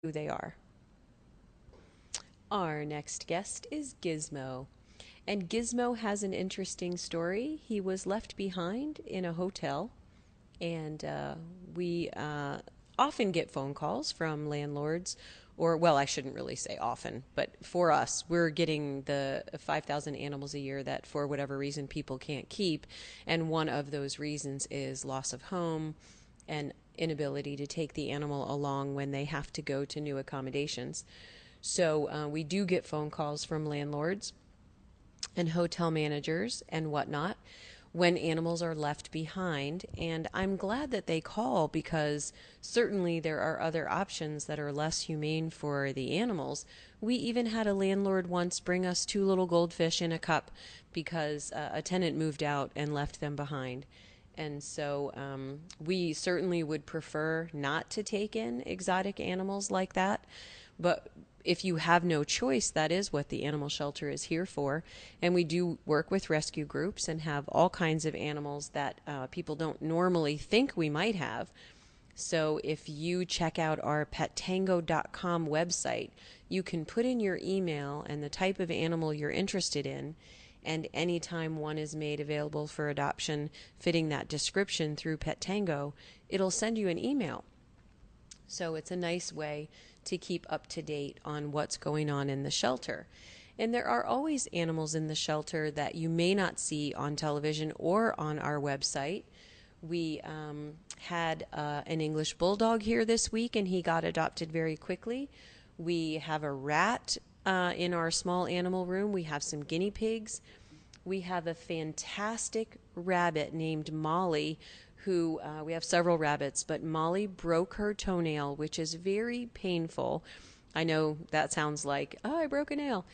who they are. Our next guest is Gizmo. And Gizmo has an interesting story. He was left behind in a hotel, and we often get phone calls from landlords. Or, well, I shouldn't really say often, but for us, we're getting the 5,000 animals a year that, for whatever reason, people can't keep. And one of those reasons is loss of home and inability to take the animal along when they have to go to new accommodations. So we do get phone calls from landlords and hotel managers and whatnot when animals are left behind. And I'm glad that they call because certainly there are other options that are less humane for the animals. We even had a landlord once bring us two little goldfish in a cup because a tenant moved out and left them behind. And so we certainly would prefer not to take in exotic animals like that. But if you have no choice, that is what the animal shelter is here for. And we do work with rescue groups and have all kinds of animals that people don't normally think we might have. So if you check out our pettango.com website, you can put in your email and the type of animal you're interested in. And anytime one is made available for adoption fitting that description through Pet Tango, it'll send you an email. So it's a nice way to keep up to date on what's going on in the shelter. And there are always animals in the shelter that you may not see on television or on our website. We had an English bulldog here this week, and he got adopted very quickly. We have a rat in our small animal room. We have some guinea pigs. We have a fantastic rabbit named Molly who we have several rabbits, but Molly broke her toenail, which is very painful. I know that sounds like, oh, I broke a nail.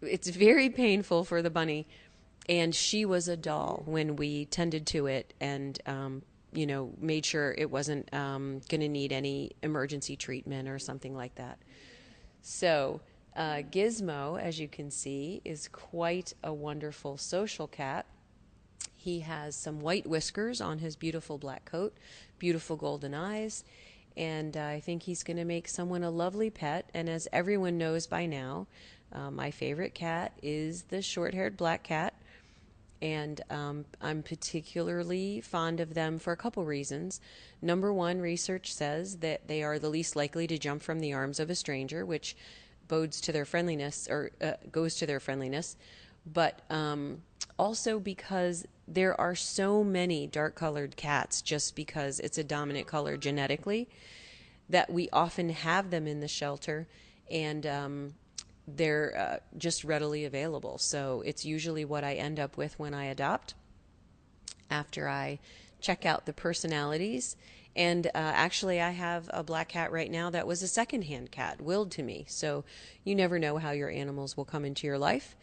It's very painful for the bunny. And she was a doll when we tended to it and, made sure it wasn't going to need any emergency treatment or something like that. So, Gizmo, as you can see, is quite a wonderful social cat. He has some white whiskers on his beautiful black coat, beautiful golden eyes, and I think he's going to make someone a lovely pet. And as everyone knows by now, my favorite cat is the short-haired black cat, and I'm particularly fond of them for a couple reasons. Number one, research says that they are the least likely to jump from the arms of a stranger, which bodes to their friendliness or goes to their friendliness, but also because there are so many dark colored cats just because it's a dominant color genetically that we often have them in the shelter, and they're just readily available. So it's usually what I end up with when I adopt after I check out the personalities. And actually, I have a black cat right now that was a secondhand cat, willed to me. So you never know how your animals will come into your life.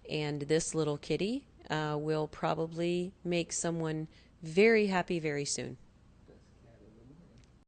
And this little kitty will probably make someone very happy very soon.